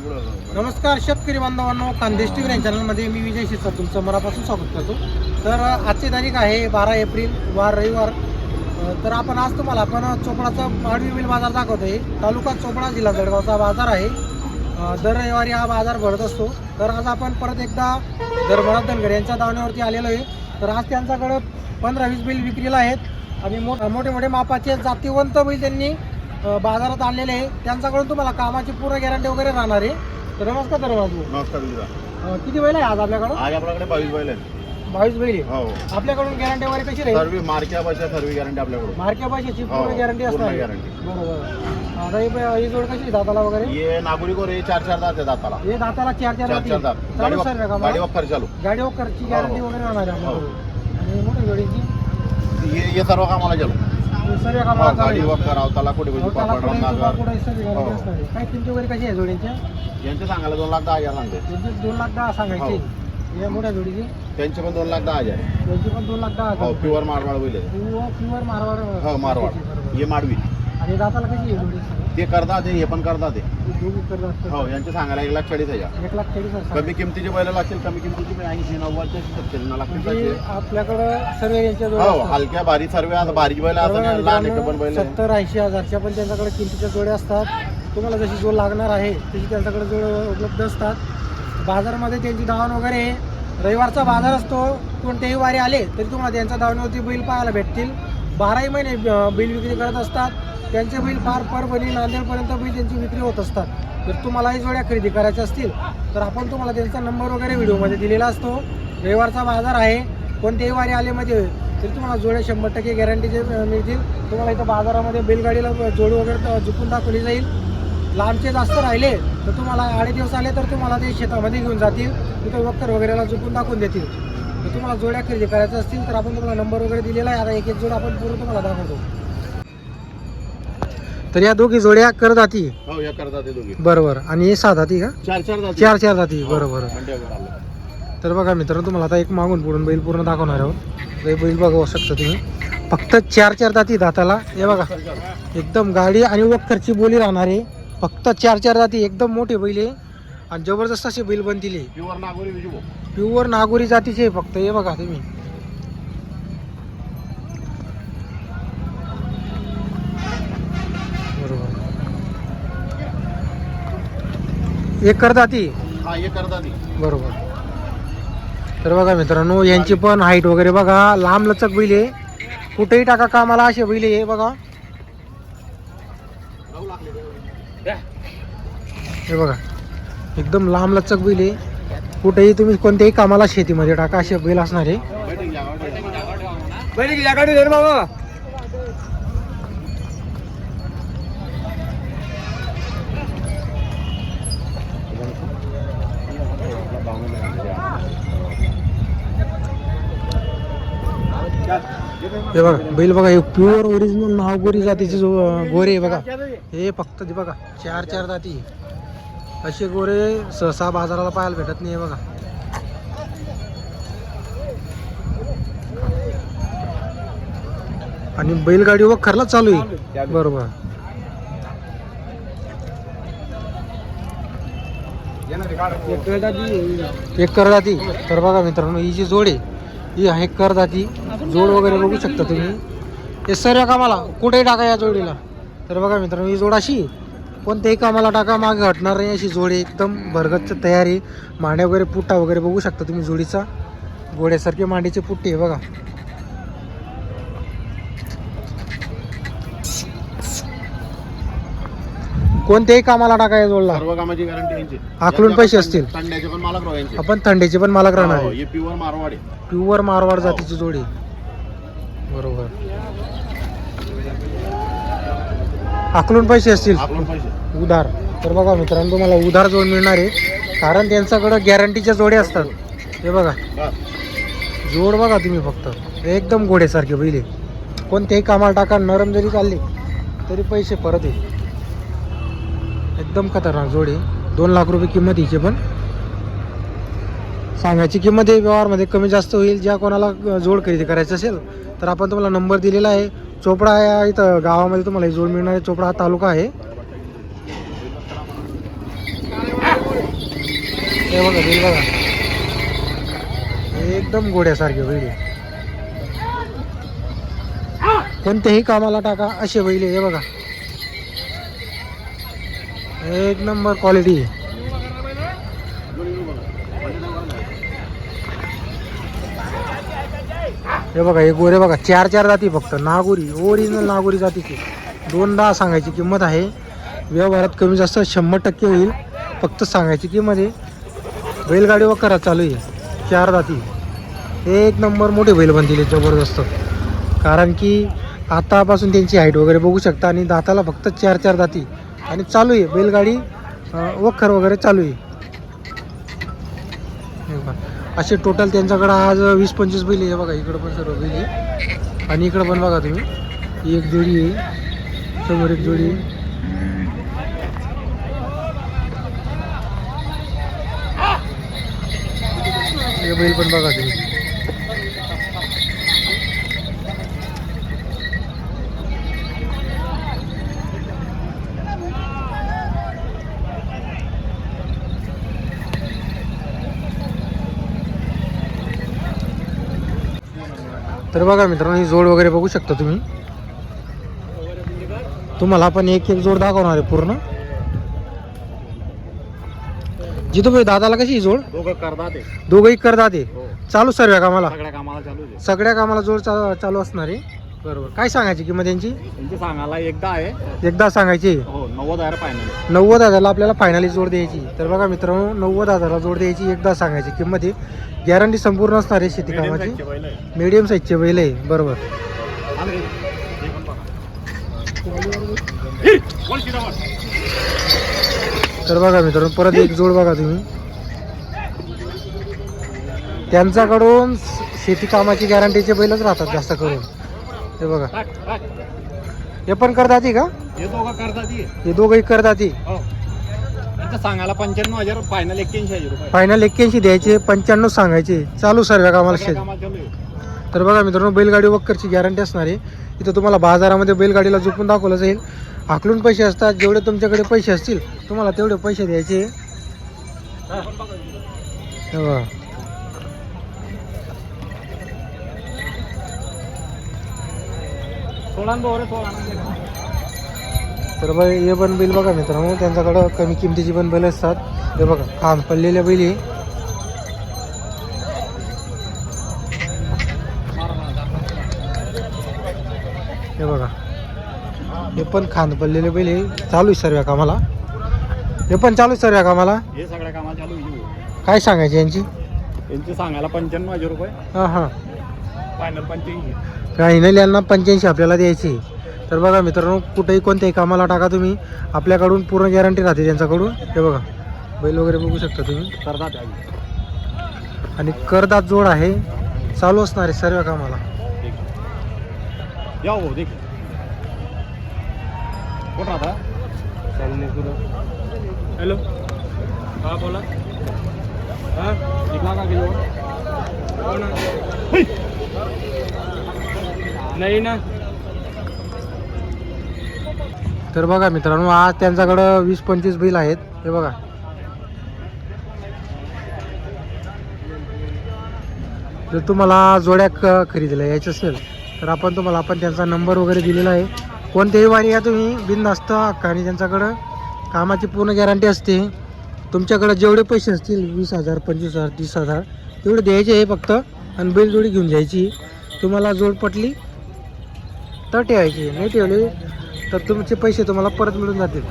नमस्कार शेतकरी बांधवांनो, खानदेश टीव्ही चॅनलमध्ये मी विजय शिरसाट तुमचं मनापासून स्वागत करतो. तर आजची तारीख आहे 12 एप्रिल वार रविवार. तर आपण आज तुम्हाला चोपडाचा माडवी मिल बाजार दाखवतोय. तालुका चोपडा, जिल्हा जळगावचा बाजार आहे. दर रविवारी हा बाजार भरत असतो. तर आज आपण परत एकदा धर्मराज धनगर यांच्या दावणीवरती आलेलो आहे. तर आज त्यांच्याकडे 15-20 बैल विक्रीला आहेत आणि मोठे मोठे मापाचे जातीवंत बैल त्यांनी बाजारात आणलेले आहे. त्यांच्याकडून तुम्हाला कामाची पूर्ण गॅरंटी वगैरे राहणार आहे. तर नमस्कार धर्मराज भाऊ. नमस्कार. किती बैल आहे आज आपल्याकडे? आज आपल्याकडे 22 बैल आहेत. 22 बैल आहे. हो. आपल्याकडून गॅरंटी वगैरे कशी राहील? सर्व मार्क्या भाषा सर्व गॅरंटी आपल्याकडे. मार्क्या भाषेची पूर्ण गॅरंटी असणार आहे. बरोबर. आता ही जोड कशी दाताला वगैरे? ये नागुरी को रे 4 दात आहे दाताला. हे दाताला 4 दात. गाडी वखर चालू. गाडी वखरची गॅरंटी वगैरे राहणार आहे आपल्याकडे. आणि मोठी जोडीची ये सर्व कामाला चालू. सर्व कामाला गाडी वखर आवताला कुठे पापड रंगागर. काय किमती वगैरे कशी आहे जोडींच्या? यांचे सांगायला 2,10,000 सांगते. 2,10,000 सांगायची. या मोठ्या जोडीची त्यांचे पण 2,10,000 आहे. त्यांची पण 2,10,000. हो, प्युअर मारवाड बैल आहे. प्युअर मारवाड. हो, मारवाड. ये माडवी. आणि दाताला कशी आहे जोडी? ते करतात हे पण करतात. दोघी करतात. हो, यांचे सांगायला 1,40,000. 1,40,000. कमी किमतीचे बैल लागतील. कमी किमतीची 80-90 लागतील. आपल्याकडं सर्व यांच्या जोड्या हो, असतात. हलक्या बारीक सर्व आता बारीक बैल असं नाही, लहान एक पण बैल आहे. 70-80 हजारच्या पण त्यांच्याकडे किमतीच्या जोड्या असतात. तुम्हाला जशी जोड लागणार आहे तशी त्यांच्याकडे जोड उपलब्ध असतात. बाजारामध्ये त्यांची दावण वगैरे रविवारचा बाजार असतो. कोणतेही वारे आले तरी तुम्हाला त्यांच्या दावणीवरती बैल पाहायला भेटतील. 12ही महिने बैल विक्री करत असतात. त्यांचे बैल फार परभणी नांदेडपर्यंत बैल त्यांची विक्री होत असतात. जर तुम्हालाही जोड्या खरेदी करायच्या असतील तर आपण तुम्हाला त्यांचा नंबर वगैरे व्हिडिओमध्ये दिलेला असतो. रविवारचा बाजार आहे. कोणतेही वारे आलेमध्ये तरी तुम्हाला जोड्या 100% गॅरंटीचे मिळतील. तुम्हाला इथं बाजारामध्ये बैलगाडीला जोड वगैरे झुकून दाखवली जाईल. लांबचे जास्त राहिले तर तुम्हाला 8 दिवस आले तर तुम्हाला ते शेतामध्ये घेऊन जातील. तिथं वक्कर वगैरेला झुकून दाखवून देतील. तर तुम्हाला जोड्या खरेदी करायच्या असतील तर आपण तुम्हाला नंबर वगैरे दिलेला आहे. आता एक जोड आपण पूर्ण तुम्हाला दाखवतो. तर या दोघी जोड्या करदाती. हो, या करतात ते दोघी. बरोबर. आणि हे 6 दाती का? 4 दाती. बरोबर. तर बघा मित्रांनो, तुम्हाला आता एक मागून पुढून बैल पूर्ण दाखवणार आहोत. हे बैल बघू शकता तुम्ही. फक्त 4 दाती दाताला. हे बघा, एकदम गाडी आणि वखरची बोली राहणार आहे. फक्त 4 दाती. एकदम मोठे बैल आहे आणि जबरदस्त असे बैल बनतील. प्युअर नागोरी जातीचे फक्त. हे बघा तुम्ही. बरोबर. एक करदाती. हा, ये करतात. बरोबर. तर बघा मित्रांनो, यांची पण हाईट वगैरे बघा. लांब लचक बैल आहे. कुठेही टाका कामाला असे बैल आहे. बघा, हे बघा, एकदम लांब लचक बैल आहे. कुठेही तुम्ही कोणत्याही कामाला शेतीमध्ये टाका असे बैल असणार आहे. हे बघा बैल बघा, हे प्युअर ओरिजिनल नावगोरी जातीचे जो गोरे आहे बघा. हे फक्त ते बघा 4 दाती. असे गोरे सहसा बाजाराला पाहायला भेटत नाही. बघा, आणि बैलगाडी वखरला चालू आहे. बरोबर. एक करदाती. तर बघा मित्रांनो, ही जी जोड आहे ही आहे करदाती. जोड वगैरे बघू शकता तुम्ही. हे सर्व कामाला कुठेही टाका या जोडीला. तर बघा मित्रांनो, ही जोड अशी कोणत्याही कामाला टाका मागे हटणार नाही अशी जोड आहे. एकदम भरगच्च तयारी. मांड्या वगैरे पुट्टा वगैरे बघू शकता तुम्ही जोडीचा. घोड्यासारखे मांडीचे पुट्टे आहे बघा. कोणत्याही कामाला टाका या जोडला. सर्व कामाची गॅरंटी यांची. आखलून पैसे असतील. थंड्याचे पण मालक राव यांचे. आपण थंडीचे पण मालक राहणार आहे. हे प्युअर मारवाड आहे. प्युअर मारवाड जातीची जोडी. बरोबर. आकलून पैसे असतील. आकलून पैसे उधार. तर बघा मित्रांनो, तुम्हाला उधार जोड मिळणार आहे. कारण त्यांच्याकडं गॅरंटीच्या जोड्या असतात. हे बघा जोड बघा तुम्ही. फक्त एकदम घोड्यासारखे बैल आहे. कोणत्याही कामाला टाका, नरम जरी चालले तरी पैसे परत येईल. एकदम खतरनाक जोड आहे. 2 लाख रुपये किंमत हिची पण. सांगायची किंमत आहे, व्यवहारमध्ये कमी जास्त होईल. ज्या कोणाला जोड खरेदी करायचं असेल तर आपण तुम्हाला नंबर दिलेला आहे. चोपडा या इथं गावामध्ये तुम्हाला ही जोड मिळणार आहे. चोपडा हा तालुका आहे. हे बघा बैल बघा, एकदम घोड्यासारखे बैल आहे. कोणत्याही कामाला टाका असे बैल आहे. हे बघा, एक नंबर क्वालिटी आहे. हे बघा, हे गोरे बघा, 4 जाती फक्त नागोरी, ओरिजिनल नागोरी जातीची. 2 सांगायची किंमत आहे. व्यवहारात कमी जास्त 100% होईल. फक्त सांगायची किंमत आहे. बैलगाडी वगैरे चालू आहे. 4 जाती, एक नंबर मोठे बैल बनतील जबरदस्त. कारण की आतापासून त्यांची हाईट वगैरे बघू शकता. आणि दाताला फक्त 4 जाती आणि चालू आहे बैलगाडी वखर वगैरे चालू आहे. हे बघा, असे टोटल त्यांच्याकडं आज 20-25 बैल आहे. बघा, इकडं पण सर्व बैल आहे. आणि इकडं पण बघा तुम्ही, एक जोडी आहे, समोर एक जोडी आहे. हे बैल पण बघा तुम्ही. तर बघा मित्रांनो, ही जोड वगैरे बघू शकता तुम्ही. तुम्हाला आपण एक जोड दाखवणार आहे पूर्ण. जिथं भाई दादाला कशी ही जोड? दोघं करतात ते. दोघंही करतात ते. हो. चालू सर्व कामाला, सगळ्या कामाला चालू आहे. सगळ्या कामाला जोड चालू असणार आहे. बरोबर. काय सांगायची किंमत त्यांची? त्यांची सांगायला एकदा आहे. एकदा सांगायची. हो, 90,000 फायनल. 90,000ला आपल्याला फायनली जोड द्यायची. तर बघा मित्रांनो, 90,000ला जोड द्यायची, एकदा सांगायची किंमत आहे. गॅरंटी संपूर्ण असणार आहे शेती कामाची. मीडियम साईजचे बैल आहे. बरोबर. तर बघा मित्रांनो, परत एक जोड बघा तुम्ही. त्यांच्याकडून शेती कामाची गॅरंटीचे बैलच राहतात जास्त करून. हे बघा, हे पण करतात का? हे दोघं करतात. हे दोघंही करतात. हो, त्यांचं सांगायला 95,000, फायनल 81,000 रुपये. फायनल 81 द्यायचे, 95 सांगायचे. चालू सर्व कामाला शेती. कामाला चालू आहे. तर बघा मित्रांनो, बैलगाडी वक्करची गॅरंटी असणार आहे. इथं तुम्हाला बाजारामध्ये बैलगाडीला झोपून दाखवलं जाईल. हाकलून पैसे असतात. जेवढे तुमच्याकडे पैसे असतील तुम्हाला तेवढे पैसे द्यायचे. हे बघा, तर बघा, हे पण बैल बघा मित्रांनो, त्यांच्याकडं कमी किमतीची पण बैल असतात. हे बघा, खांब पडलेल्या बैल आहे. हे बघा, हे पण खांद पडलेले बैल आहे. चालू आहे सर्व कामाला. हे पण चालू आहे सर्व कामाला. हे सगळ्या कामाला चालू आहे. काय सांगायचे यांची? यांची सांगायला 95,000 रुपये, हां हां. फायनल 85. फायनल यांना 85 आपल्याला द्यायची. तर बघा मित्रांनो, कुठेही कोणत्याही कामाला टाका तुम्ही, आपल्याकडून पूर्ण गॅरंटी राहते त्यांच्याकडून. हे बघा, बैल वगैरे बघू शकता तुम्ही. करतात आणि करदात जोड आहे. चालू असणार आहे सर्व कामाला. या हो, देख कुठं राहता? हॅलो, हा बोला. हां, निघला का किलो? हो ना. नाही ना. तर बघा मित्रांनो, आज त्यांच्याकडं 20-25 बैल आहेत. हे बघा, जर तुम्हाला जोड्या खरेदीला यायचं असेल तर आपण त्यांचा नंबर वगैरे दिलेला आहे. कोणत्याही वारी या तुम्ही बिनधास्त हक्काने. त्यांच्याकडं कामाची पूर्ण गॅरंटी असते. तुमच्याकडं जेवढे पैसे असतील 20,000, 25,000, 30,000 तेवढे द्यायचे आहे फक्त. आणि बैलजोडी घेऊन जायची. तुम्हाला जोड पटली तर ठेवायची, नाही ठेवली तर तुमचे पैसे तुम्हाला परत मिळून जातील.